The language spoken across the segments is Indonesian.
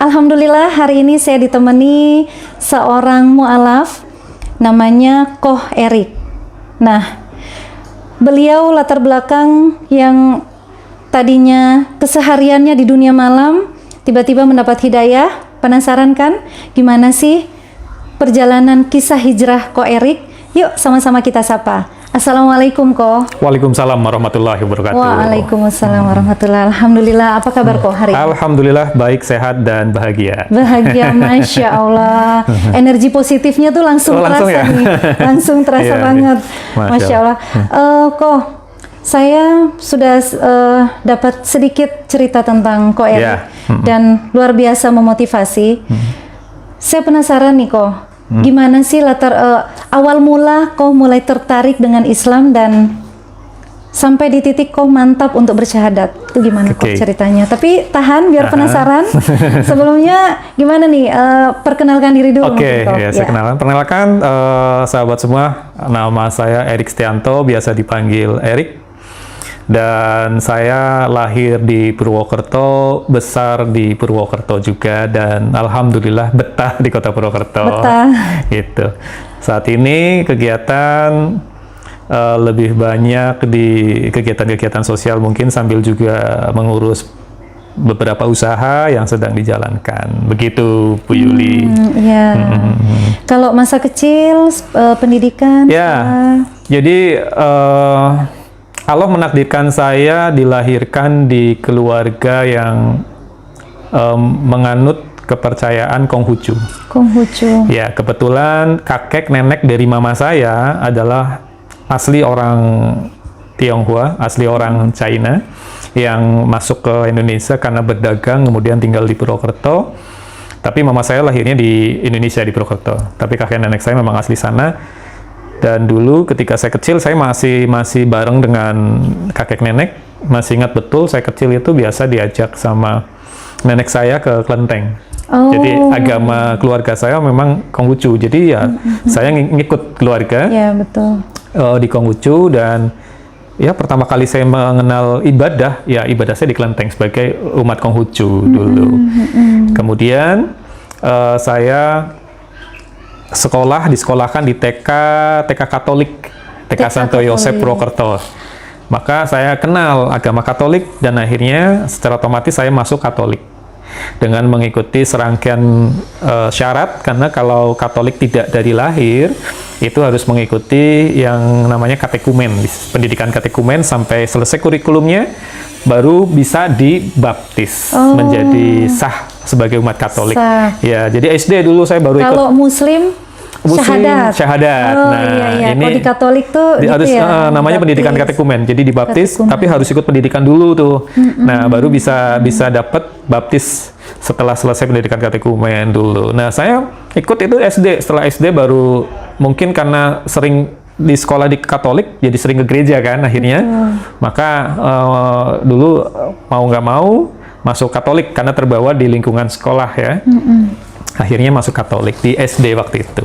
Alhamdulillah hari ini saya ditemani seorang mu'alaf namanya Koh Erik. Nah, beliau latar belakang yang tadinya kesehariannya di dunia malam tiba-tiba mendapat hidayah. Penasaran kan gimana sih perjalanan kisah hijrah Koh Erik? Yuk sama-sama kita sapa. Assalamualaikum Koh. Waalaikumsalam warahmatullahi wabarakatuh. Waalaikumsalam warahmatullahi. Alhamdulillah. Apa kabar Koh hari ini? Alhamdulillah baik, sehat dan bahagia. Bahagia, Masya Allah. Energi positifnya tuh langsung terasa ya? nih. Langsung terasa Iya, banget. Masya Allah. Koh, saya sudah dapat sedikit cerita tentang Koh Erik dan luar biasa memotivasi. Saya penasaran nih Koh. Gimana sih latar awal mula Koh mulai tertarik dengan Islam dan sampai di titik Koh mantap untuk bersyahadat? Itu gimana Koh ceritanya? Tapi tahan biar penasaran. Sebelumnya gimana nih? Perkenalkan diri dulu. Saya perkenalkan sahabat semua. Nama saya Erik Setianto, biasa dipanggil Erik. Dan saya lahir di Purwokerto, besar di Purwokerto juga, dan alhamdulillah betah di kota Purwokerto. Betah. Gitu. Saat ini kegiatan lebih banyak di kegiatan-kegiatan sosial, mungkin sambil juga mengurus beberapa usaha yang sedang dijalankan. Begitu Bu Yuli. Kalau masa kecil pendidikan? Jadi Allah menakdirkan saya dilahirkan di keluarga yang menganut kepercayaan Konghucu. Konghucu. Ya, kebetulan kakek nenek dari mama saya adalah asli orang Tionghoa, asli orang China yang masuk ke Indonesia karena berdagang, kemudian tinggal di Purwokerto. Tapi mama saya lahirnya di Indonesia, di Purwokerto. Tapi kakek nenek saya memang asli sana. Dan dulu ketika saya kecil, saya masih bareng dengan kakek nenek. Masih ingat betul, saya kecil itu biasa diajak sama nenek saya ke kelenteng. Jadi agama keluarga saya memang Konghucu. Jadi ya saya ngikut keluarga di Konghucu. Dan ya pertama kali saya mengenal ibadah, ya ibadah saya di kelenteng sebagai umat Konghucu dulu. Kemudian saya disekolahkan di TK Katolik, TK Santo Yosep Purwokerto. Maka saya kenal agama Katolik dan akhirnya secara otomatis saya masuk Katolik dengan mengikuti serangkaian syarat, karena kalau Katolik tidak dari lahir itu harus mengikuti yang namanya katekumen, pendidikan katekumen sampai selesai kurikulumnya baru bisa dibaptis menjadi sah sebagai umat Katolik. Ya, jadi SD dulu saya baru ikut. Kalau Muslim syahadat. Ini kalau di Katolik tuh harus namanya pendidikan katekumen. Jadi dibaptis, tapi harus ikut pendidikan dulu tuh. Nah, baru bisa dapat baptis setelah selesai pendidikan katekumen dulu. Nah, saya ikut itu SD. Setelah SD baru mungkin karena sering di sekolah di Katolik, jadi sering ke gereja kan akhirnya. Maka dulu mau nggak mau masuk Katolik karena terbawa di lingkungan sekolah ya. Akhirnya masuk Katolik di SD waktu itu.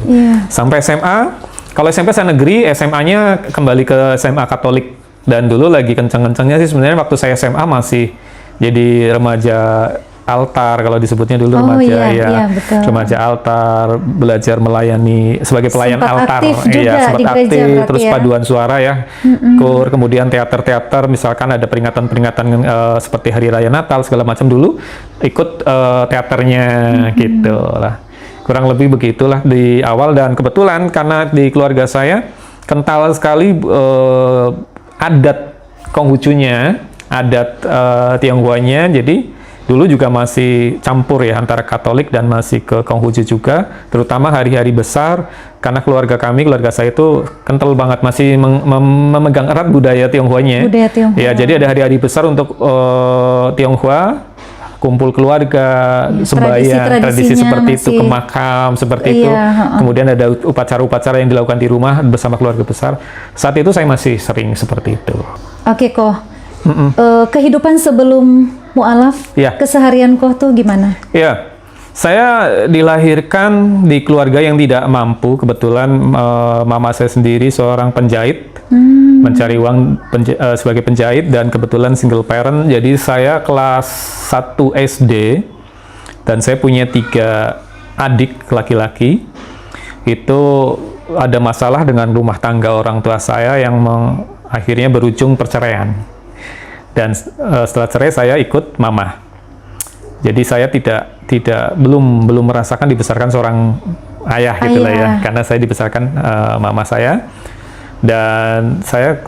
Sampai SMA. Kalau SMP saya negeri, SMA-nya kembali ke SMA Katolik. Dan dulu lagi kenceng-kencengnya sih sebenarnya waktu saya SMA masih jadi remaja altar, kalau disebutnya dulu remaja altar, belajar melayani sebagai pelayan altar, sempat aktif, terus paduan suara ya, kur, kemudian teater, misalkan ada peringatan-peringatan seperti Hari Raya Natal segala macam dulu ikut teaternya gitu lah, kurang lebih begitulah di awal. Dan kebetulan karena di keluarga saya kental sekali adat Konghucunya, adat Tionghoanya, jadi dulu juga masih campur ya antara Katolik dan masih ke Konghucu juga, terutama hari-hari besar, karena keluarga saya itu kental banget, masih memegang erat budaya Tionghoanya. Ya, jadi ada hari-hari besar untuk Tionghoa, kumpul keluarga, sembahyang, tradisi seperti itu, ke makam seperti itu. Kemudian ada upacara-upacara yang dilakukan di rumah bersama keluarga besar. Saat itu saya masih sering seperti itu. Oke, Koh. Kehidupan sebelum mu'alaf, keseharian Koh tuh gimana? Saya dilahirkan di keluarga yang tidak mampu. Kebetulan mama saya sendiri seorang penjahit, mencari uang sebagai penjahit, dan kebetulan single parent. Jadi saya kelas 1 SD Dan saya punya 3 adik laki-laki. Itu ada masalah dengan rumah tangga orang tua saya yang akhirnya berujung perceraian. Dan setelah cerai saya ikut mama. Jadi saya belum merasakan dibesarkan seorang ayah gitu lah ya, karena saya dibesarkan mama saya. Dan saya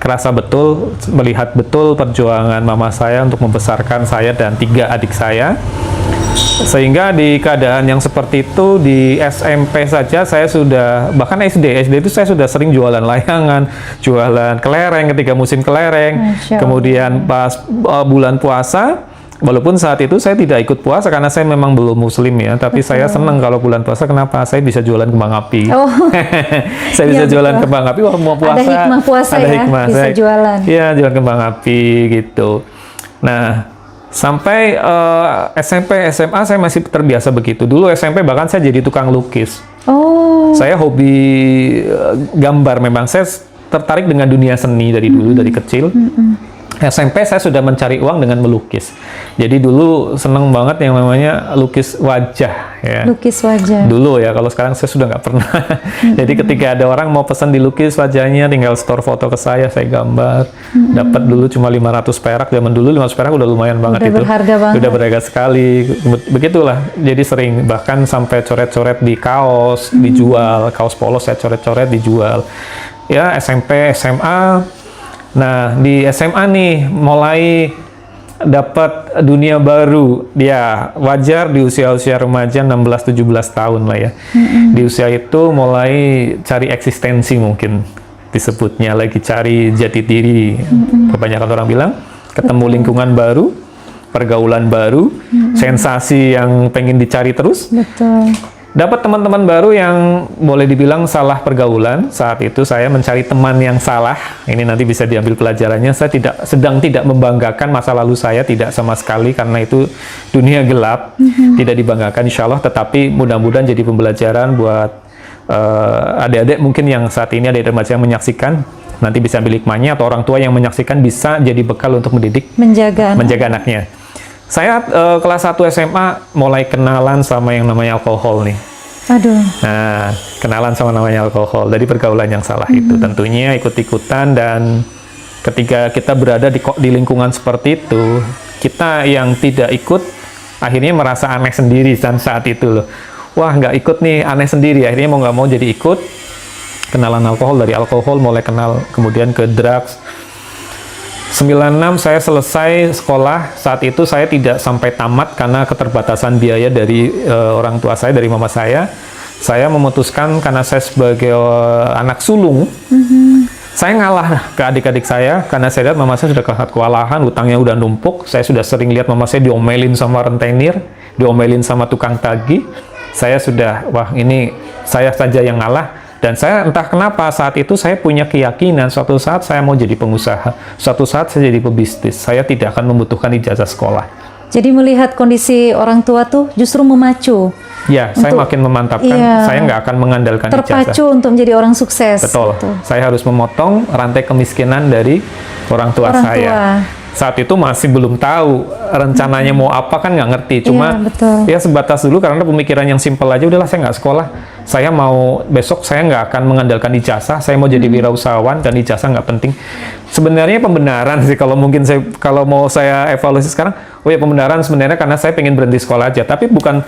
kerasa betul, melihat betul perjuangan mama saya untuk membesarkan saya dan 3 adik saya. Sehingga di keadaan yang seperti itu, di SMP saja saya sudah, bahkan SD itu saya sudah sering jualan layangan, jualan kelereng ketika musim kelereng. Kemudian pas bulan puasa, walaupun saat itu saya tidak ikut puasa karena saya memang belum muslim ya, tapi saya senang kalau bulan puasa. Kenapa? Saya bisa jualan kembang api. Saya bisa jualan kembang api. Wah, mau puasa. Ada hikmah puasa ada ya, hikmah. bisa jualan. Iya, jualan kembang api gitu. Nah, sampai SMP, SMA saya masih terbiasa begitu. Dulu SMP bahkan saya jadi tukang lukis. Saya hobi gambar memang. Saya tertarik dengan dunia seni dari dulu, dari kecil. SMP saya sudah mencari uang dengan melukis. Jadi dulu seneng banget yang namanya lukis wajah ya. Lukis wajah. Dulu ya, kalau sekarang saya sudah nggak pernah. Jadi ketika ada orang mau pesan dilukis wajahnya, tinggal store foto ke saya gambar. Dapat dulu cuma 500 perak. Zaman dulu 500 perak udah lumayan banget itu. Berharga banget. Udah berharga sekali. Begitulah. Jadi sering bahkan sampai coret-coret di kaos dijual, kaos polos saya coret-coret dijual. Ya SMP, SMA. Nah, di SMA nih mulai dapat dunia baru. Ya, wajar di usia-usia remaja 16-17 tahun lah ya. Di usia itu mulai cari eksistensi mungkin disebutnya, lagi cari jati diri. Kebanyakan orang bilang ketemu lingkungan baru, pergaulan baru, sensasi yang pengen dicari terus. Betul. Dapat teman-teman baru yang boleh dibilang salah pergaulan. Saat itu saya mencari teman yang salah. Ini nanti bisa diambil pelajarannya. Saya sedang tidak membanggakan masa lalu saya, tidak sama sekali, karena itu dunia gelap. Tidak dibanggakan insya Allah, tetapi mudah-mudahan jadi pembelajaran buat adik-adik mungkin yang saat ini adik-adik remaja yang menyaksikan. Nanti bisa ambil hikmahnya, atau orang tua yang menyaksikan bisa jadi bekal untuk menjaga anaknya. Saya kelas 1 SMA mulai kenalan sama yang namanya alkohol nih. Aduh. Nah, kenalan sama namanya alkohol dari pergaulan yang salah itu. Tentunya ikut-ikutan, dan ketika kita berada di lingkungan seperti itu, kita yang tidak ikut akhirnya merasa aneh sendiri saat itu loh. Wah, nggak ikut nih, aneh sendiri. Akhirnya mau nggak mau jadi ikut. Kenalan alkohol, dari alkohol mulai kenal, kemudian ke drugs. 96 saya selesai sekolah. Saat itu saya tidak sampai tamat karena keterbatasan biaya dari orang tua saya, dari mama saya. Saya memutuskan karena saya sebagai anak sulung, saya ngalah ke adik-adik saya karena saya lihat mama saya sudah kewalahan, hutangnya udah numpuk. Saya sudah sering lihat mama saya diomelin sama rentenir, diomelin sama tukang tagih. Saya sudah, wah ini saya saja yang ngalah. Dan saya entah kenapa saat itu saya punya keyakinan suatu saat saya mau jadi pengusaha, suatu saat saya jadi pebisnis, saya tidak akan membutuhkan ijazah sekolah. Jadi melihat kondisi orang tua tuh justru memacu. Ya, saya makin memantapkan, saya nggak akan mengandalkan ijazah. Terpacu untuk menjadi orang sukses. Betul. Gitu. Saya harus memotong rantai kemiskinan dari orang tua saya. Saat itu masih belum tahu rencananya mau apa, kan nggak ngerti. Cuma ya sebatas dulu karena pemikiran yang simpel aja, udahlah saya nggak sekolah. Saya mau besok saya nggak akan mengandalkan ijazah, saya mau jadi wirausahawan dan ijazah nggak penting. Sebenarnya pembenaran sih kalau mungkin kalau mau saya evaluasi sekarang, oh ya pembenaran sebenarnya karena saya pengen berhenti sekolah aja, tapi bukan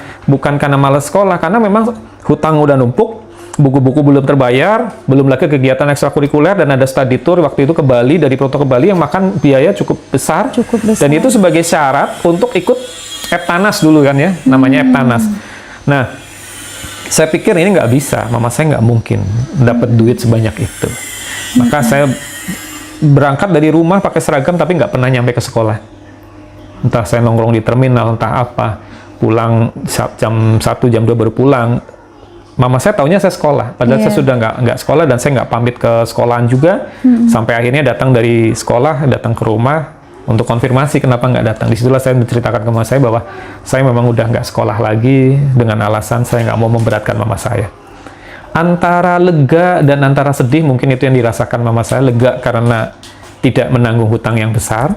karena malas sekolah, karena memang hutang udah numpuk. Buku-buku belum terbayar, belum lagi kegiatan ekstrakurikuler, dan ada study tour waktu itu ke Bali, dari Proto ke Bali yang makan biaya cukup besar. Dan itu sebagai syarat untuk ikut Eptanas dulu kan ya, namanya Eptanas. Nah, saya pikir ini nggak bisa, mama saya nggak mungkin dapat duit sebanyak itu. Maka saya berangkat dari rumah pakai seragam tapi nggak pernah nyampe ke sekolah. Entah saya nongkrong di terminal, entah apa. Pulang jam 1, jam 2 baru pulang. Mama saya taunya saya sekolah, padahal saya sudah nggak sekolah, dan saya nggak pamit ke sekolahan juga. Sampai akhirnya datang dari sekolah, datang ke rumah untuk konfirmasi kenapa nggak datang. Disitulah saya menceritakan ke mama saya bahwa saya memang udah nggak sekolah lagi dengan alasan saya nggak mau memberatkan mama saya. Antara lega dan antara sedih, mungkin itu yang dirasakan mama saya. Lega karena tidak menanggung hutang yang besar.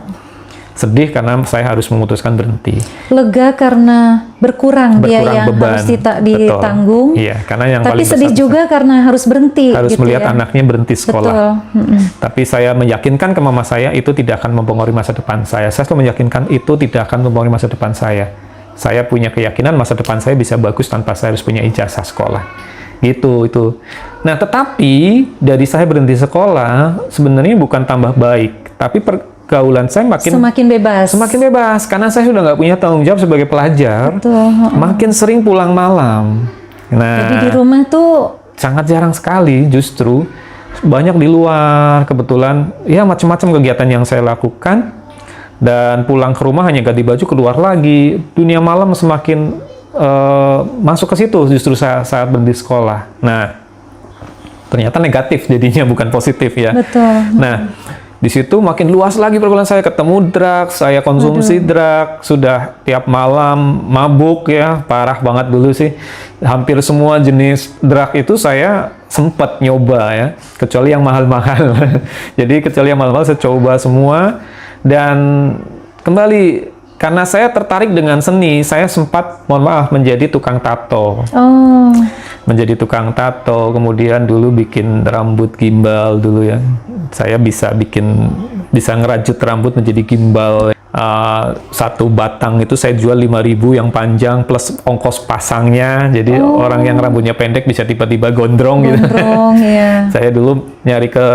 sedih karena saya harus memutuskan berhenti. Lega karena berkurang biaya yang beban. harus ditanggung. Iya, karena yang tapi paling sedih juga karena harus berhenti. Harus gitu melihat ya. anaknya berhenti sekolah. Betul. Tapi saya meyakinkan ke mama saya itu tidak akan mempengaruhi masa depan saya. Saya selalu meyakinkan itu tidak akan mempengaruhi masa depan saya. Saya punya keyakinan masa depan saya bisa bagus tanpa saya harus punya ijazah sekolah. Gitu itu. Nah, tetapi dari saya berhenti sekolah sebenarnya bukan tambah baik, tapi pergaulan saya semakin bebas. Semakin bebas karena saya sudah nggak punya tanggung jawab sebagai pelajar. Betul. Makin sering pulang malam. Nah, jadi di rumah tuh sangat jarang sekali justru. Banyak di luar kebetulan ya macam-macam kegiatan yang saya lakukan dan pulang ke rumah hanya ganti baju keluar lagi. Dunia malam semakin masuk ke situ justru saat berhenti sekolah. Nah, ternyata negatif jadinya bukan positif ya. Betul. Nah, di situ makin luas lagi pergaulan saya, ketemu drugs, saya konsumsi drugs, sudah tiap malam mabuk ya, parah banget dulu sih. Hampir semua jenis drug itu saya sempat nyoba ya, kecuali yang mahal-mahal. Jadi kecuali yang mahal-mahal saya coba semua dan kembali karena saya tertarik dengan seni, saya sempat, mohon maaf, menjadi tukang tato. Oh. Menjadi tukang tato, kemudian dulu bikin rambut gimbal dulu ya. Saya bisa ngerajut rambut menjadi gimbal. Satu batang itu saya jual 5.000 yang panjang plus ongkos pasangnya. Jadi orang yang rambutnya pendek bisa tiba-tiba gondrong gitu. Ya. Saya dulu nyari ke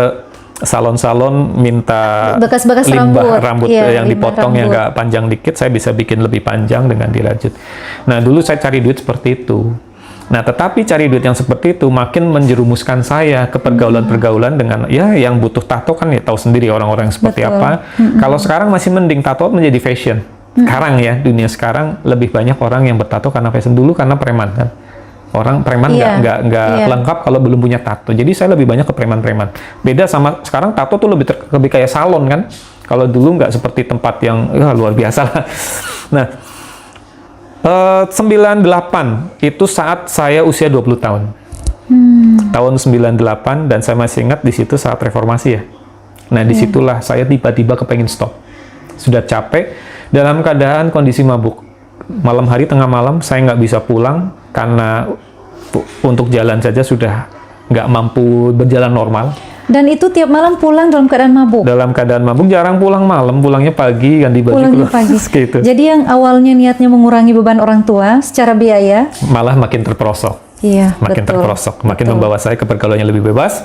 salon-salon minta bekas-bekas rambut yang dipotong yang nggak panjang dikit, saya bisa bikin lebih panjang dengan dirajut. Nah, dulu saya cari duit seperti itu. Nah, tetapi cari duit yang seperti itu makin menjerumuskan saya ke pergaulan-pergaulan dengan ya yang butuh tato kan ya tahu sendiri orang-orang seperti apa. Kalau sekarang masih mending tato menjadi fashion. Sekarang ya, dunia sekarang lebih banyak orang yang bertato karena fashion. Dulu karena preman kan. Orang preman nggak lengkap kalau belum punya tato. Jadi saya lebih banyak ke preman-preman. Beda sama sekarang tato tuh lebih kayak salon kan. Kalau dulu nggak seperti tempat yang luar biasa lah. Nah, 98 itu saat saya usia 20 tahun. Tahun 98 dan saya masih ingat di situ saat reformasi ya. Nah, disitulah saya tiba-tiba kepengen stop. Sudah capek dalam keadaan kondisi mabuk. Malam hari tengah malam saya nggak bisa pulang karena untuk jalan saja sudah nggak mampu berjalan normal. Dan itu tiap malam pulang dalam keadaan mabuk? Dalam keadaan mabuk, jarang pulang malam, pulangnya pagi, ganti baju. Pulangnya pagi. Gitu. Jadi yang awalnya niatnya mengurangi beban orang tua secara biaya, malah makin terperosok. Iya, makin terperosok, makin membawa saya ke pergaulan yang lebih bebas.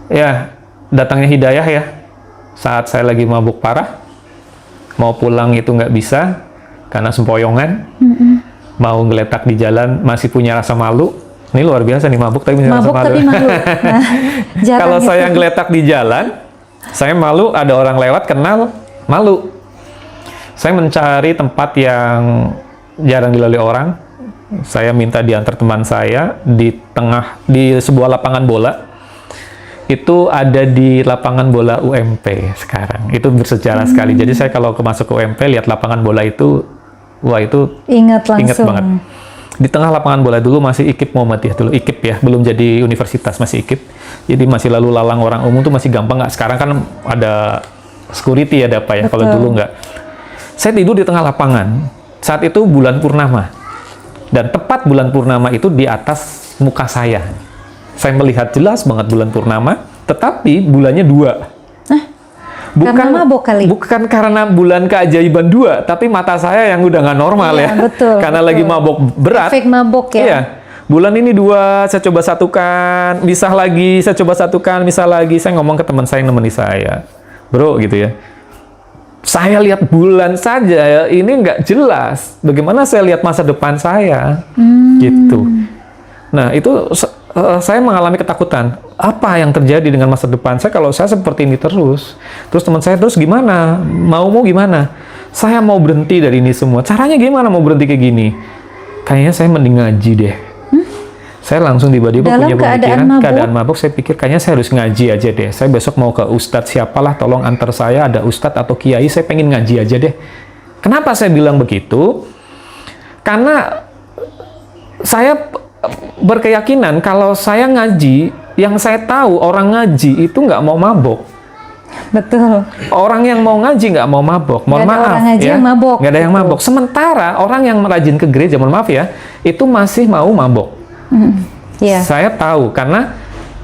Ya, datangnya hidayah ya. Saat saya lagi mabuk parah, mau pulang itu nggak bisa, karena sempoyongan. Mau ngeletak di jalan masih punya rasa malu. Ini luar biasa nih, mabuk tapi punya rasa malu. Nah, kalau saya ngeletak di jalan, saya malu, ada orang lewat kenal, malu. Saya mencari tempat yang jarang dilalui orang. Saya minta diantar teman saya di sebuah lapangan bola. Itu ada di lapangan bola UMP sekarang. Itu bersejarah sekali. Jadi saya kalau masuk ke UMP lihat lapangan bola itu, wah itu ingat banget. Di tengah lapangan bola dulu masih IKIP Muhammadiyah dulu, IKIP ya, belum jadi universitas, masih IKIP. Jadi masih lalu lalang orang umum tuh masih gampang nggak? Sekarang kan ada security, ada apa ya? Kalau dulu nggak. Saya tidur di tengah lapangan. Saat itu bulan purnama. Dan tepat bulan purnama itu di atas muka saya. Saya melihat jelas banget bulan purnama, tetapi bulannya 2. Karena mabok kali? Bukan karena bulan keajaiban 2, tapi mata saya yang udah nggak normal ya. Betul, karena lagi mabok berat. Efek mabok ya? Iya. Bulan ini 2, saya coba satukan, misah lagi, saya coba satukan, misah lagi. Saya ngomong ke teman saya yang nemeni saya. Bro, gitu ya. Saya lihat bulan saja, ya, ini nggak jelas. Bagaimana saya lihat masa depan saya? Gitu. Nah, itu saya mengalami ketakutan. Apa yang terjadi dengan masa depan saya kalau saya seperti ini terus? Terus teman saya, terus gimana? Mau gimana? Saya mau berhenti dari ini semua. Caranya gimana mau berhenti kayak gini? Kayaknya saya mending ngaji deh. Saya langsung tiba-tiba punya pemikiran, keadaan mabuk, saya pikir kayaknya saya harus ngaji aja deh. Saya besok mau ke ustadz siapalah, tolong antar saya, ada ustadz atau kiai, saya pengen ngaji aja deh. Kenapa saya bilang begitu? Karena saya berkeyakinan kalau saya ngaji, yang saya tahu orang ngaji itu nggak mau mabok. betul. Orang yang mau ngaji nggak mau mabok, mohon Nggak ada maaf orang ngaji ya, yang mabok. nggak ada yang Betul. mabok. Sementara orang yang rajin ke gereja, mohon maaf ya, itu masih mau mabok. Iya. Saya tahu karena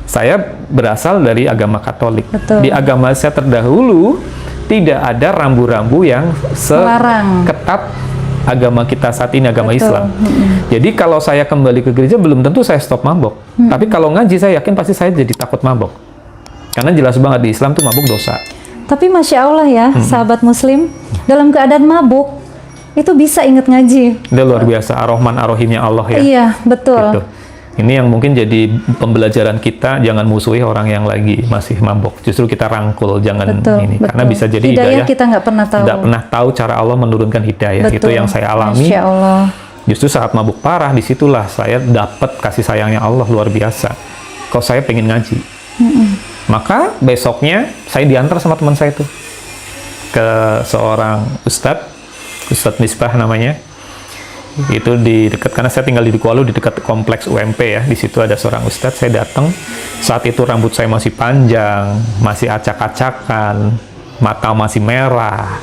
saya berasal dari agama Katolik. Betul. Di agama saya terdahulu tidak ada rambu-rambu yang Melarang. seketat agama kita saat ini, agama Betul. Islam. Jadi kalau saya kembali ke gereja belum tentu saya stop mabok. Tapi kalau ngaji saya yakin pasti saya jadi takut mabok. Karena jelas banget di Islam tuh mabuk dosa. Tapi Masya Allah ya, sahabat muslim, dalam keadaan mabuk, itu bisa ingat ngaji. Dia luar biasa, Ar-Rahman Ar-Rahimnya Allah ya. Iya, betul. Gitu. Ini yang mungkin jadi pembelajaran kita, jangan musuhi orang yang lagi masih mabok. Justru kita rangkul, jangan Betul, ini. betul. Karena bisa jadi Hidayah kita nggak pernah tahu. Nggak pernah tahu cara Allah menurunkan hidayah. Itu Betul. yang saya alami. Masya Allah. Justru saat mabuk parah, disitulah saya dapat kasih sayangnya Allah luar biasa. Kok saya pengen ngaji. Maka besoknya saya diantar sama teman saya itu ke seorang Ustadz Misbah namanya. Itu di dekat, karena saya tinggal di Dukualu, di dekat kompleks UMP ya. Di situ ada seorang ustadz, saya datang. Saat itu rambut saya masih panjang, masih acak-acakan, mata masih merah,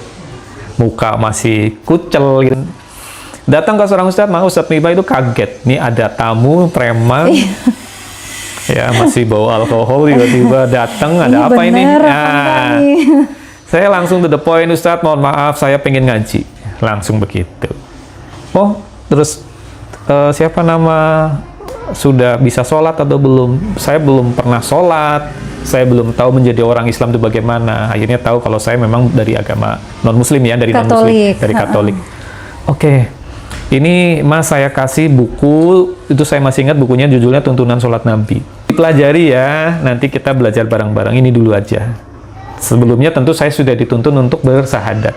muka masih kucel gitu. Datang ke seorang ustadz, maka Ustadz Misbah itu kaget. Nih ada tamu preman, ya masih bawa alkohol, tiba-tiba datang, ada apa ini? Nah, saya langsung to the point, Ustadz, mohon maaf, saya pengen ngaji. Langsung begitu. Oh, terus siapa nama, sudah bisa sholat atau belum? Saya belum pernah sholat, saya belum tahu menjadi orang Islam itu bagaimana. Akhirnya tahu kalau saya memang dari agama non-muslim ya, dari non-muslim, dari Katolik. Oke, ini Mas saya kasih buku, itu saya masih ingat bukunya, judulnya Tuntunan Sholat Nabi. Dipelajari ya, nanti kita belajar bareng-bareng, ini dulu aja. Sebelumnya tentu saya sudah dituntun untuk bersahadat.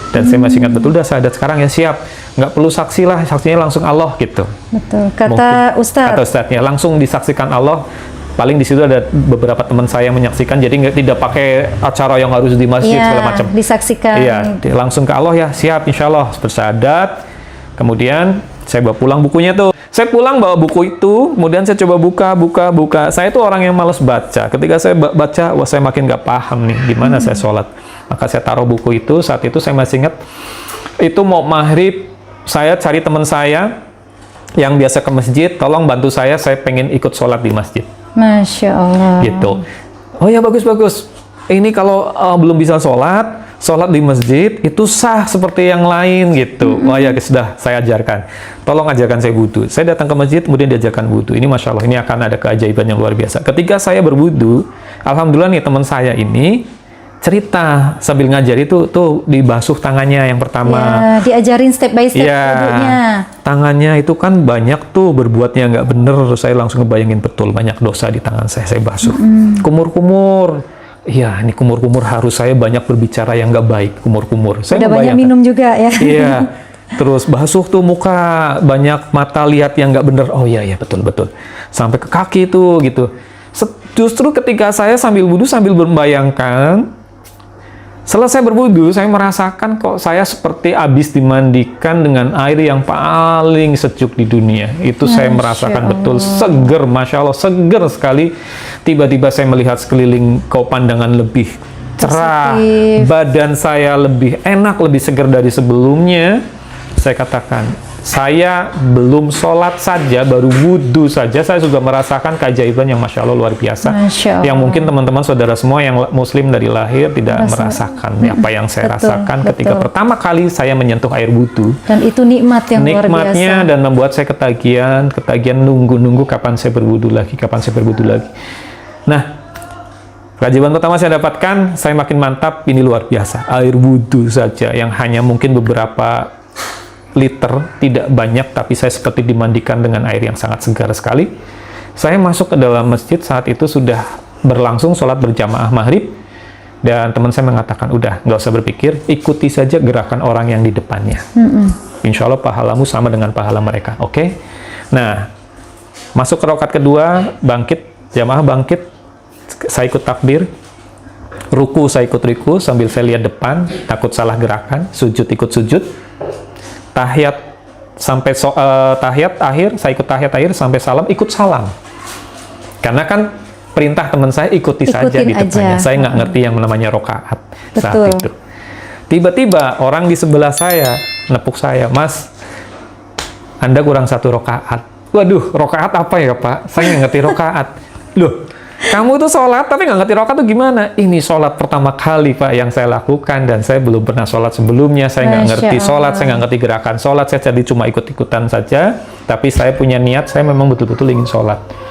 Dan saya masih ingat betul, udah sahadat sekarang ya, siap. Nggak perlu saksi lah, saksinya langsung Allah gitu. Betul, kata Ustadz. Kata Ustadznya, langsung disaksikan Allah. Paling di situ ada beberapa teman saya yang menyaksikan, jadi tidak pakai acara yang harus di masjid segala macam. Disaksikan. Iya, langsung ke Allah ya, siap insya Allah, bersahadat. Kemudian saya bawa pulang bukunya tuh. Saya pulang bawa buku itu, kemudian saya coba buka. Saya itu orang yang malas baca. Ketika saya baca, wah saya makin nggak paham nih, gimana saya sholat. Maka saya taruh buku itu, saat itu saya masih ingat, itu mau maghrib, saya cari teman saya yang biasa ke masjid, tolong bantu saya pengen ikut sholat di masjid. Masya Allah. Gitu. Oh ya, bagus. Ini kalau belum bisa sholat di masjid, itu sah seperti yang lain gitu. Wah ya, sudah saya ajarkan. Tolong ajarkan saya wudu. Saya datang ke masjid, kemudian diajarkan wudu. Ini Masya Allah, ini akan ada keajaiban yang luar biasa. Ketika saya berwudu, alhamdulillah nih teman saya ini, cerita sambil ngajar itu tuh dibasuh tangannya yang pertama. Ya, diajarin step by step wudunya. Tangannya itu kan banyak tuh berbuatnya nggak bener. Saya langsung ngebayangin betul banyak dosa di tangan saya basuh. Kumur-kumur. Iya, ini kumur-kumur harus saya banyak berbicara yang nggak baik. Kumur-kumur. Saya udah banyak minum juga ya. Iya. Terus basuh tuh muka, banyak mata lihat yang nggak bener. Oh iya betul. Sampai ke kaki tuh gitu. Justru ketika saya sambil wudu sambil membayangkan, selesai berwudu, saya merasakan kok saya seperti habis dimandikan dengan air yang paling sejuk di dunia. Itu saya merasakan betul seger, Masya Allah, seger sekali. Tiba-tiba saya melihat sekeliling kok pandangan lebih cerah, badan saya lebih enak, lebih seger dari sebelumnya. Saya katakan, saya belum sholat saja, baru wudhu saja, saya sudah merasakan keajaiban yang Masya Allah luar biasa. Yang mungkin teman-teman saudara semua yang muslim dari lahir tidak merasakan apa yang saya rasakan ketika pertama kali saya menyentuh air wudhu. Dan itu nikmat yang luar biasa. Nikmatnya dan membuat saya ketagihan nunggu kapan saya berwudhu lagi. Nah, keajaiban pertama saya dapatkan, saya makin mantap, ini luar biasa. Air wudhu saja yang hanya mungkin beberapa liter, tidak banyak, tapi saya seperti dimandikan dengan air yang sangat segar sekali. Saya masuk ke dalam masjid, saat itu sudah berlangsung sholat berjamaah maghrib, dan teman saya mengatakan, udah, nggak usah berpikir, ikuti saja gerakan orang yang di depannya. Insya Allah pahalamu sama dengan pahala mereka, oke? Nah, masuk ke rakaat kedua, bangkit, jamaah bangkit, saya ikut takbir, ruku saya ikut ruku, sambil saya lihat depan, takut salah gerakan, sujud ikut sujud, tahiyat sampai tahiyat akhir, saya ikut tahiyat akhir sampai salam, ikut salam. Karena kan perintah teman saya ikuti saja Ikutin di depannya. aja. Saya nggak ngerti yang namanya rokaat saat Betul. itu. Tiba-tiba orang di sebelah saya nepuk saya, Mas, Anda kurang 1 rokaat. Waduh, rokaat apa ya Pak? Saya nggak ngerti rokaat. Loh, kamu tuh sholat tapi nggak ngerti rokaat tuh gimana? Ini sholat pertama kali Pak yang saya lakukan dan saya belum pernah sholat sebelumnya. Saya nggak ngerti sholat, saya nggak ngerti gerakan sholat. Saya jadi cuma ikut-ikutan saja. Tapi saya punya niat, saya memang betul-betul ingin sholat.